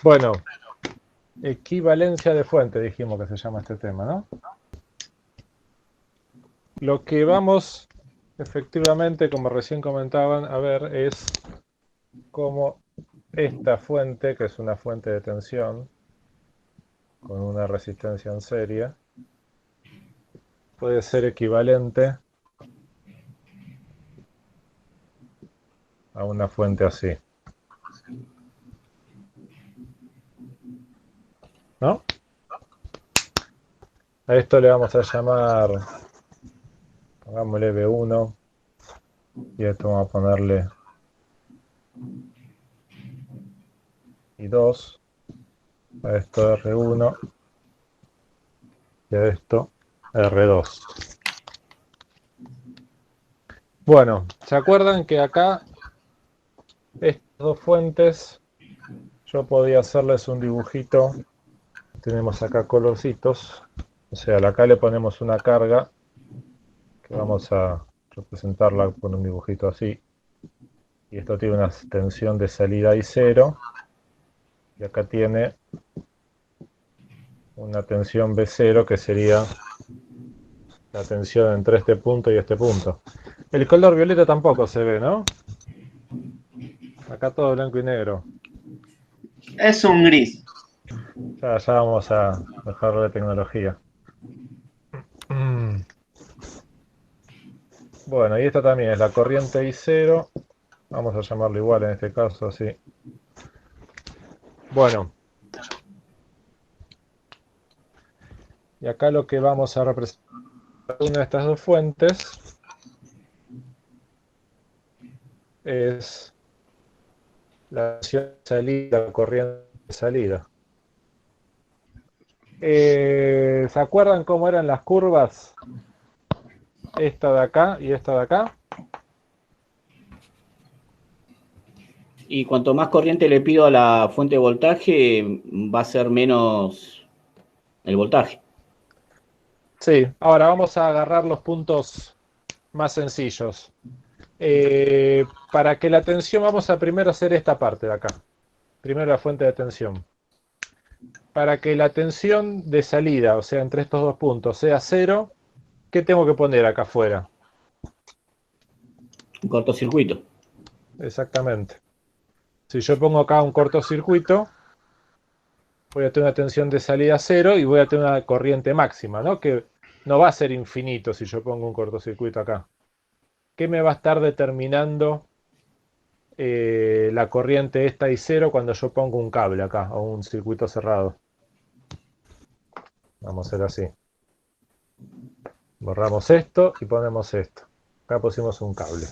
Bueno, equivalencia de fuente, dijimos que se llama este tema, ¿no? Lo que vamos, efectivamente, como recién comentaban, a ver es cómo esta fuente, que es una fuente de tensión, con una resistencia en serie, puede ser equivalente a una fuente así, ¿no? A esto le vamos a llamar, pongámosle B1, y a esto vamos a ponerle I2, a esto R1 y a esto R2. Bueno, ¿se acuerdan que acá estas dos fuentes yo podía hacerles un dibujito? Tenemos acá colorcitos, o sea, acá le ponemos una carga que vamos a representarla con un dibujito así, y esto tiene una tensión de salida I0 y acá tiene una tensión B0 que sería la tensión entre este punto y este punto. El color violeta tampoco se ve, ¿no? Acá todo blanco y negro. Es un gris. Ya vamos a mejorar la tecnología. Bueno, y esta también es la corriente I0. Vamos a llamarlo igual en este caso, así. Bueno, y acá lo que vamos a representar una de estas dos fuentes es la tensión de salida, la corriente de salida. ¿Se acuerdan cómo eran las curvas? Esta de acá y esta de acá. Y cuanto más corriente le pido a la fuente de voltaje, va a ser menos el voltaje. Sí, ahora vamos a agarrar los puntos más sencillos. Para que la tensión, vamos a primero hacer esta parte de acá. Primero la fuente de tensión. Para que la tensión de salida, o sea, entre estos dos puntos, sea cero, ¿qué tengo que poner acá afuera? Un cortocircuito. Exactamente. Si yo pongo acá un cortocircuito, voy a tener una tensión de salida cero y voy a tener una corriente máxima, ¿no? Que no va a ser infinito si yo pongo un cortocircuito acá. ¿Qué me va a estar determinando la corriente esta y cero cuando yo pongo un cable acá o un circuito cerrado? Vamos a hacer así. Borramos esto y ponemos esto. Acá pusimos un cable.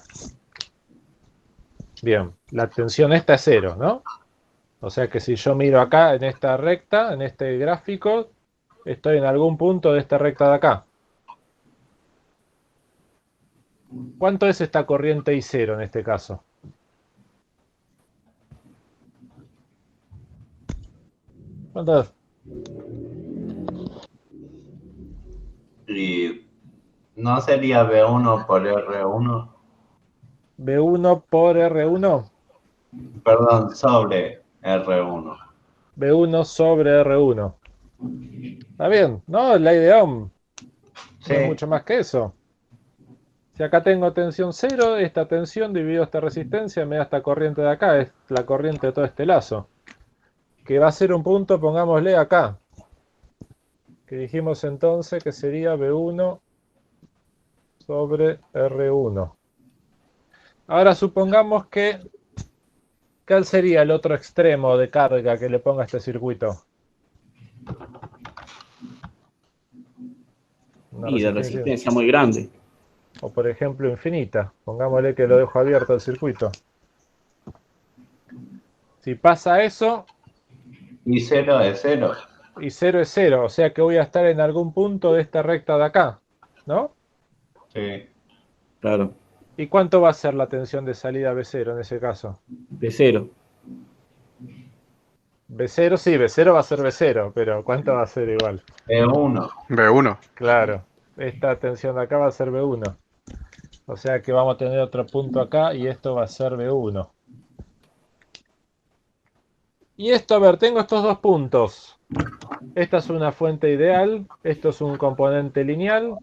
Bien, la tensión esta es cero, ¿no? O sea que si yo miro acá en esta recta, en este gráfico, estoy en algún punto de esta recta de acá. ¿Cuánto es esta corriente I0 en este caso? ¿Cuánto es? Y no sería B1 por R1. ¿B1 por R1? Perdón, sobre R1. B1 sobre R1. Está bien, ¿no? La idea no es Sí, mucho más que eso. Si acá tengo tensión cero, esta tensión dividido esta resistencia me da esta corriente de acá, es la corriente de todo este lazo. Que va a ser un punto, pongámosle acá. Que dijimos entonces que sería B1 sobre R1. Ahora supongamos que, ¿cuál sería el otro extremo de carga que le ponga a este circuito? Una Y de resistencia, resistencia muy grande. o por ejemplo infinita. Pongámosle que lo dejo abierto el circuito. Si pasa eso, y 0 es 0. y 0 es 0, o sea que voy a estar en algún punto de esta recta de acá, ¿no? Sí. Claro, ¿Y cuánto va a ser la tensión de salida B0 en ese caso? de cero. B0, sí, B0 va a ser B0, pero ¿cuánto va a ser igual? B1. B1. Claro, esta tensión de acá va a ser B1. O sea que vamos a tener otro punto acá y esto va a ser B1. Y esto, a ver, tengo estos dos puntos. Esta es una fuente ideal, esto es un componente lineal.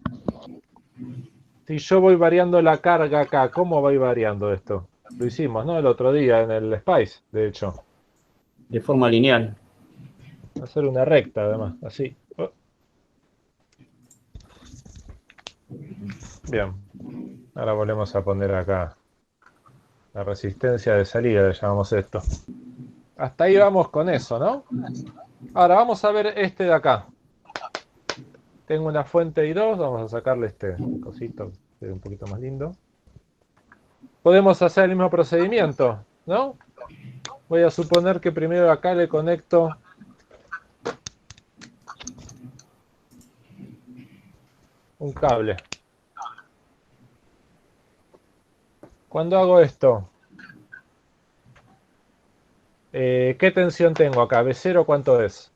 Si yo voy variando la carga acá, ¿cómo va a ir variando esto? Lo hicimos, ¿no? El otro día en el Spice, de hecho. De forma lineal. Hacer una recta, además, así. Oh. Bien. Ahora volvemos a poner acá la resistencia de salida, le llamamos esto. Hasta ahí vamos con eso, ¿no? Ahora vamos a ver este de acá. Tengo una fuente I2, vamos a sacarle este cosito, que es un poquito más lindo. Podemos hacer el mismo procedimiento, ¿no? Voy a suponer que primero acá le conecto un cable. Cuando hago esto, ¿qué tensión tengo acá? ¿B0 cuánto es?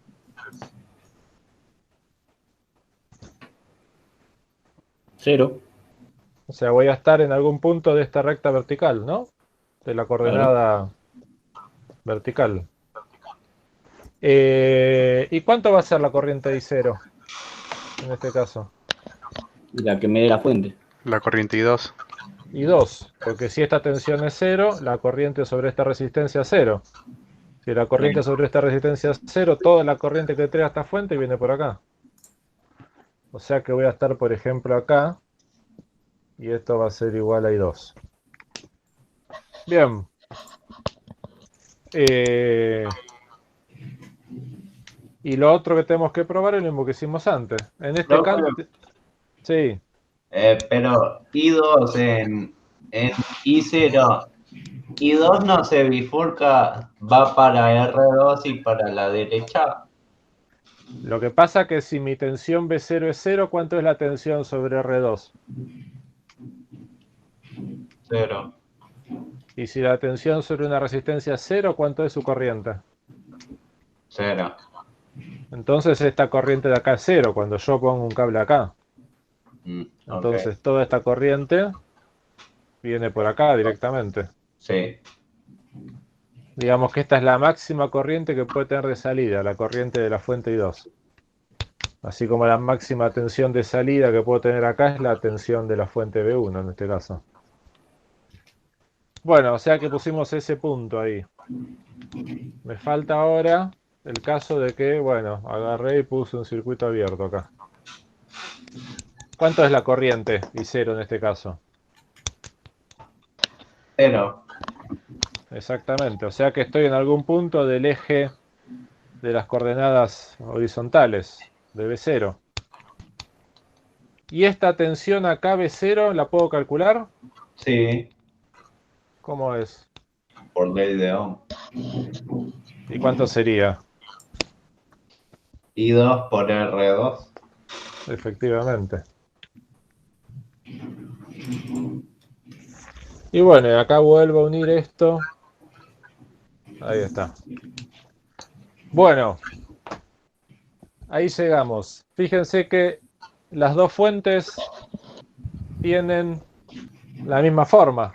0. O sea, voy a estar en algún punto de esta recta vertical, ¿no? De la coordenada vertical. ¿Y cuánto va a ser la corriente I0 en este caso? La que me dé la fuente. La corriente I2. I2, porque si esta tensión es 0, la corriente sobre esta resistencia es 0. Si la corriente sobre esta resistencia es 0, toda la corriente que trae a esta fuente viene por acá. O sea que voy a estar, por ejemplo, acá. Y esto va a ser igual a I2. Bien. Y lo otro que tenemos que probar es lo mismo que hicimos antes. En este caso... Sí. Pero I2 en I0, I2 no se bifurca, va para R2 y para la derecha. Lo que pasa es que si mi tensión B0 es 0, ¿cuánto es la tensión sobre R2? 0. Y si la tensión sobre una resistencia es 0, ¿cuánto es su corriente? 0. Entonces esta corriente de acá es 0 cuando yo pongo un cable acá. Entonces Okay. toda esta corriente viene por acá directamente. Sí. Digamos que esta es la máxima corriente que puede tener de salida, la corriente de la fuente I2. Así como la máxima tensión de salida que puedo tener acá es la tensión de la fuente B1 en este caso. Bueno, o sea que pusimos ese punto ahí. Me falta ahora el caso de que, bueno, agarré y puse un circuito abierto acá. ¿Cuánto es la corriente? I0 en este caso. 0. Exactamente, o sea que estoy en algún punto del eje de las coordenadas horizontales de B0. ¿Y esta tensión acá B0 la puedo calcular? Sí. ¿Cómo es? Por ley de Ohm. ¿Y cuánto sería? I2 por R2. Efectivamente. Y bueno, acá vuelvo a unir esto. Ahí está. Bueno, ahí llegamos. Fíjense que las dos fuentes tienen la misma forma,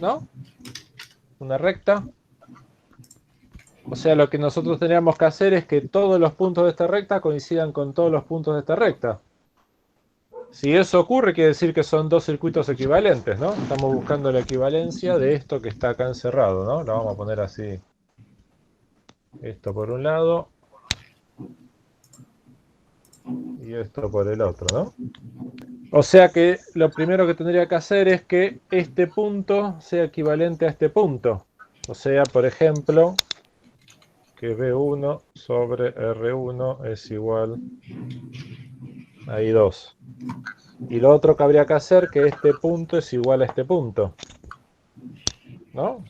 ¿no? Una recta. O sea, lo que nosotros teníamos que hacer es que todos los puntos de esta recta coincidan con todos los puntos de esta recta. Si eso ocurre, quiere decir que son dos circuitos equivalentes, ¿no? Estamos buscando la equivalencia de esto que está acá encerrado, ¿no? Lo vamos a poner así. Esto por un lado. Y esto por el otro, ¿no? O sea que lo primero que tendría que hacer es que este punto sea equivalente a este punto. O sea, por ejemplo, que B1 sobre R1 es igual a I2. Y lo otro que habría que hacer que este punto es igual a este punto, ¿no?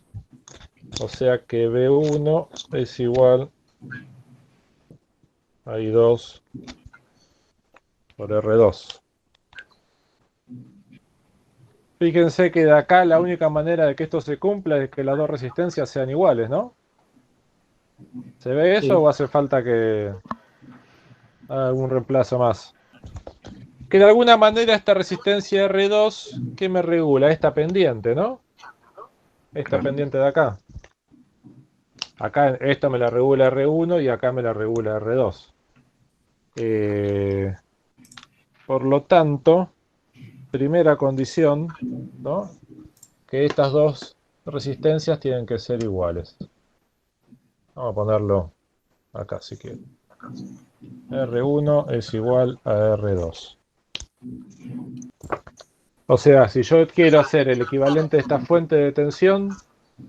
O sea que B1 es igual a I2 por R2. Fíjense que de acá la única manera de que esto se cumpla es que las dos resistencias sean iguales, ¿no? ¿Se ve eso Sí. o hace falta que haga algún reemplazo más? Que de alguna manera esta resistencia R2, ¿qué me regula? Esta pendiente, ¿no? Esta pendiente de acá. Acá esto me la regula R1 y acá me la regula R2. Por lo tanto, primera condición, ¿no? Que estas dos resistencias tienen que ser iguales. Vamos a ponerlo acá si quiero. R1 es igual a R2. O sea, si yo quiero hacer el equivalente de esta fuente de tensión,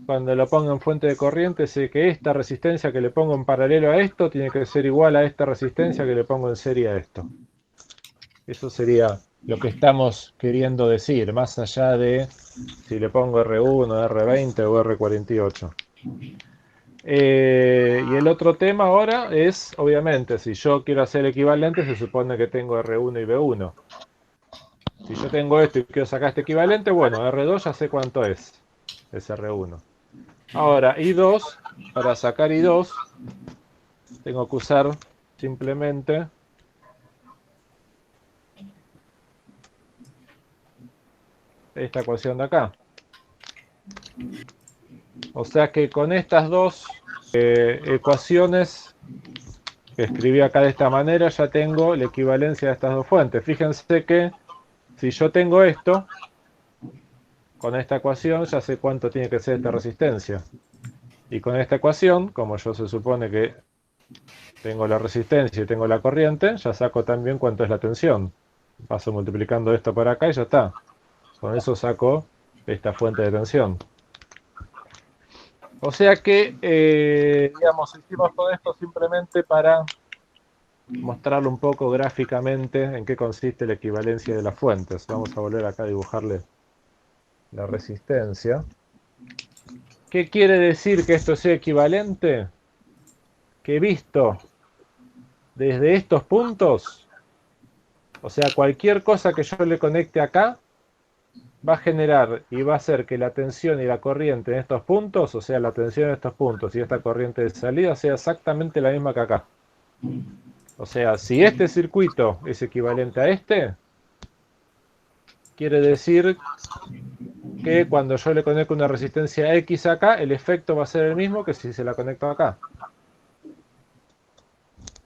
cuando lo pongo en fuente de corriente, sé que esta resistencia que le pongo en paralelo a esto tiene que ser igual a esta resistencia que le pongo en serie a esto. Eso sería lo que estamos queriendo decir, más allá de si le pongo R1, R20 o R48. Y el otro tema ahora es, obviamente, si yo quiero hacer equivalente, se supone que tengo R1 y B1. Si yo tengo esto y quiero sacar este equivalente, bueno, R2 ya sé cuánto es R1. Ahora, I2, para sacar I2, tengo que usar simplemente esta ecuación de acá. O sea que con estas dos ecuaciones que escribí acá de esta manera, ya tengo la equivalencia de estas dos fuentes. Fíjense que si yo tengo esto, con esta ecuación ya sé cuánto tiene que ser esta resistencia. Y con esta ecuación, como yo se supone que tengo la resistencia y tengo la corriente, ya saco también cuánto es la tensión. Paso multiplicando esto por acá y ya está. Con eso saco esta fuente de tensión. O sea que, digamos, hicimos todo esto simplemente para mostrarlo un poco gráficamente en qué consiste la equivalencia de las fuentes. Vamos a volver acá a dibujarle la resistencia. ¿Qué quiere decir que esto sea equivalente? Que visto desde estos puntos, o sea, cualquier cosa que yo le conecte acá, va a generar y va a hacer que la tensión y la corriente en estos puntos, o sea, la tensión en estos puntos y esta corriente de salida, sea exactamente la misma que acá. O sea, si este circuito es equivalente a este, quiere decir que cuando yo le conecto una resistencia X acá, el efecto va a ser el mismo que si se la conecto acá.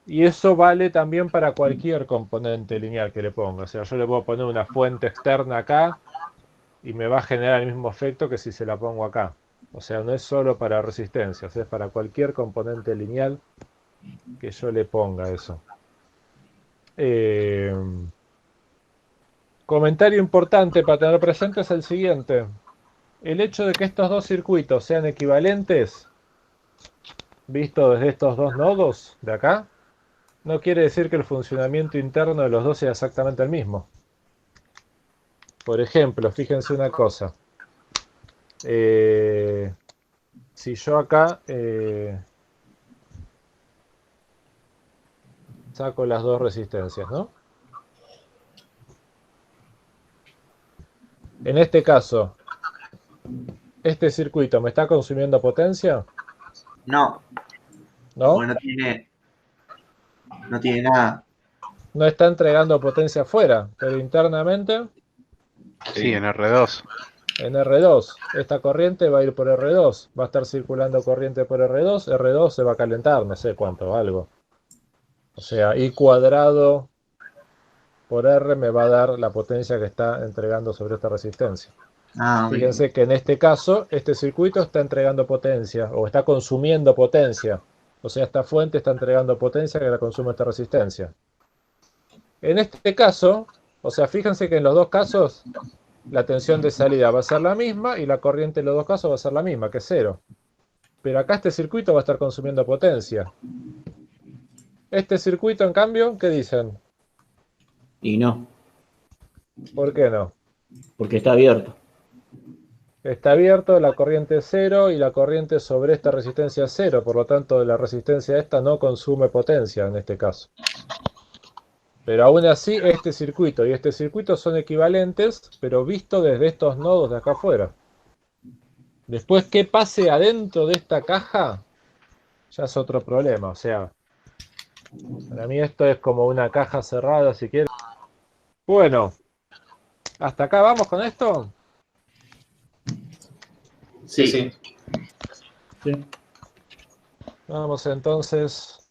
Y eso vale también para cualquier componente lineal que le ponga. O sea, yo le puedo poner una fuente externa acá y me va a generar el mismo efecto que si se la pongo acá. O sea, no es solo para resistencias, es para cualquier componente lineal que yo le ponga eso. Comentario importante para tener presente es el siguiente. El hecho de que estos dos circuitos sean equivalentes, visto desde estos dos nodos de acá, no quiere decir que el funcionamiento interno de los dos sea exactamente el mismo. Por ejemplo, fíjense una cosa. Si yo acá saco las dos resistencias, ¿no? En este caso, ¿este circuito me está consumiendo potencia? No, ¿No? porque no tiene nada. No está entregando potencia afuera, pero internamente Sí, en R2. en R2. Esta corriente va a ir por R2. Va a estar circulando corriente por R2. R2 se va a calentar, no sé cuánto, algo. O sea, I cuadrado por R me va a dar la potencia que está entregando sobre esta resistencia. Ah, ok. Fíjense que en este caso, este circuito está entregando potencia o está consumiendo potencia. O sea, esta fuente está entregando potencia que la consume esta resistencia. En este caso, o sea, fíjense que en los dos casos la tensión de salida va a ser la misma y la corriente en los dos casos va a ser la misma, que es 0. Pero acá este circuito va a estar consumiendo potencia. Este circuito, en cambio, ¿qué dicen? Y no, ¿Por qué no? porque está abierto. Está abierto, la corriente es 0 y la corriente sobre esta resistencia es 0. Por lo tanto, la resistencia esta no consume potencia en este caso. Pero aún así, este circuito y este circuito son equivalentes, pero visto desde estos nodos de acá afuera. Después, ¿qué pase adentro de esta caja? Ya es otro problema. O sea, para mí esto es como una caja cerrada, si quieres. Bueno, ¿hasta acá vamos con esto? Sí. Sí. Vamos entonces